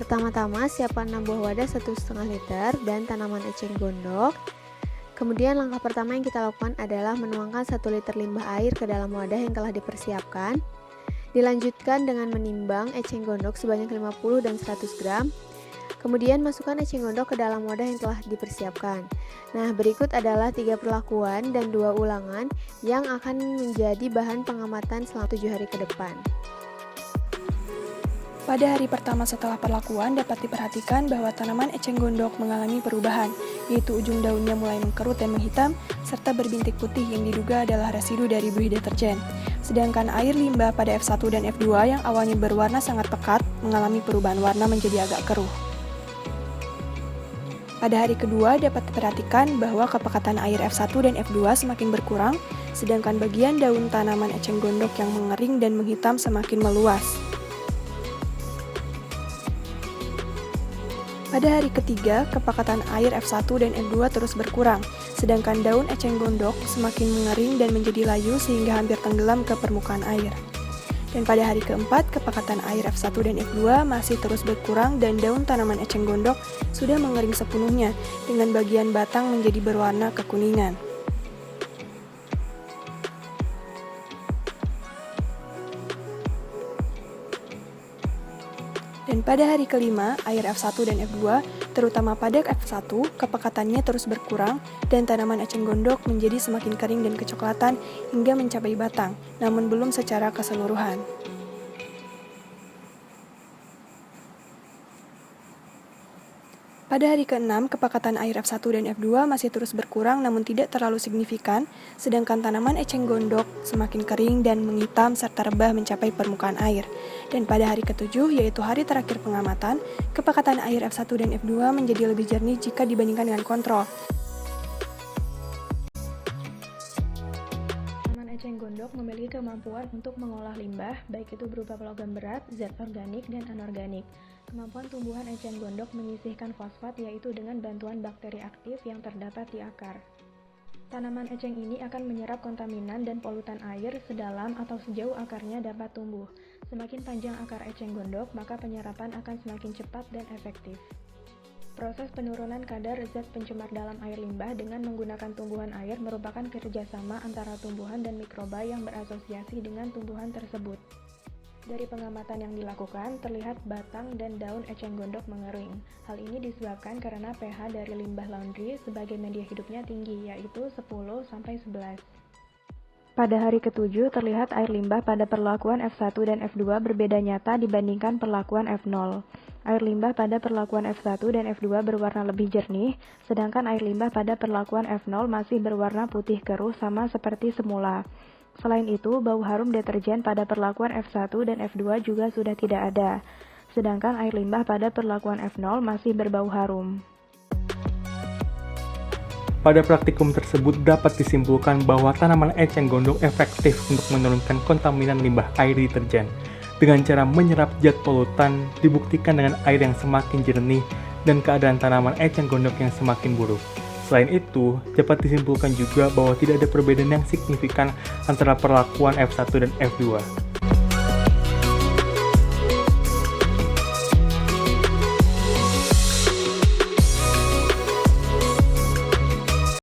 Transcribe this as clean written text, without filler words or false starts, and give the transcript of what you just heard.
Pertama-tama siapkan 6 buah wadah 1,5 liter dan tanaman eceng gondok. Kemudian langkah pertama yang kita lakukan adalah menuangkan 1 liter limbah air ke dalam wadah yang telah dipersiapkan. Dilanjutkan dengan menimbang eceng gondok sebanyak 50 dan 100 gram. Kemudian masukkan eceng gondok ke dalam wadah yang telah dipersiapkan. Nah, berikut adalah 3 perlakuan dan 2 ulangan yang akan menjadi bahan pengamatan selama 7 hari ke depan. Pada hari pertama setelah perlakuan dapat diperhatikan bahwa tanaman eceng gondok mengalami perubahan, yaitu ujung daunnya mulai mengkerut dan menghitam, serta berbintik putih yang diduga adalah residu dari buih deterjen. Sedangkan air limbah pada F1 dan F2 yang awalnya berwarna sangat pekat, mengalami perubahan warna menjadi agak keruh. Pada hari kedua dapat diperhatikan bahwa kepekatan air F1 dan F2 semakin berkurang, sedangkan bagian daun tanaman eceng gondok yang mengering dan menghitam semakin meluas. Pada hari ketiga, kepekatan air F1 dan F2 terus berkurang, sedangkan daun eceng gondok semakin mengering dan menjadi layu sehingga hampir tenggelam ke permukaan air. Dan pada hari keempat, kepekatan air F1 dan F2 masih terus berkurang dan daun tanaman eceng gondok sudah mengering sepenuhnya, dengan bagian batang menjadi berwarna kekuningan. Dan pada hari kelima, air F1 dan F2, terutama pada F1, kepekatannya terus berkurang dan tanaman eceng gondok menjadi semakin kering dan kecoklatan hingga mencapai batang, namun belum secara keseluruhan. Pada hari ke-6, kepekatan air F1 dan F2 masih terus berkurang namun tidak terlalu signifikan, sedangkan tanaman eceng gondok semakin kering dan menghitam serta rebah mencapai permukaan air. Dan pada hari ke-7, yaitu hari terakhir pengamatan, kepekatan air F1 dan F2 menjadi lebih jernih jika dibandingkan dengan kontrol. Tanaman eceng gondok memiliki kemampuan untuk mengolah limbah, baik itu berupa logam berat, zat organik, dan anorganik. Kemampuan tumbuhan eceng gondok menyisihkan fosfat yaitu dengan bantuan bakteri aktif yang terdapat di akar. Tanaman eceng ini akan menyerap kontaminan dan polutan air sedalam atau sejauh akarnya dapat tumbuh. Semakin panjang akar eceng gondok, maka penyerapan akan semakin cepat dan efektif. Proses penurunan kadar zat pencemar dalam air limbah dengan menggunakan tumbuhan air merupakan kerjasama antara tumbuhan dan mikroba yang berasosiasi dengan tumbuhan tersebut. Dari pengamatan yang dilakukan, terlihat batang dan daun eceng gondok mengering. Hal ini disebabkan karena pH dari limbah laundry sebagai media hidupnya tinggi, yaitu 10-11. Pada hari ke-7, terlihat air limbah pada perlakuan F1 dan F2 berbeda nyata dibandingkan perlakuan F0. Air limbah pada perlakuan F1 dan F2 berwarna lebih jernih, sedangkan air limbah pada perlakuan F0 masih berwarna putih keruh sama seperti semula. Selain itu, bau harum deterjen pada perlakuan F1 dan F2 juga sudah tidak ada, sedangkan air limbah pada perlakuan F0 masih berbau harum. Pada praktikum tersebut dapat disimpulkan bahwa tanaman eceng gondok efektif untuk menurunkan kontaminan limbah air deterjen. Dengan cara menyerap zat polutan, dibuktikan dengan air yang semakin jernih dan keadaan tanaman eceng gondok yang semakin buruk. Selain itu, dapat disimpulkan juga bahwa tidak ada perbedaan yang signifikan antara perlakuan F1 dan F2.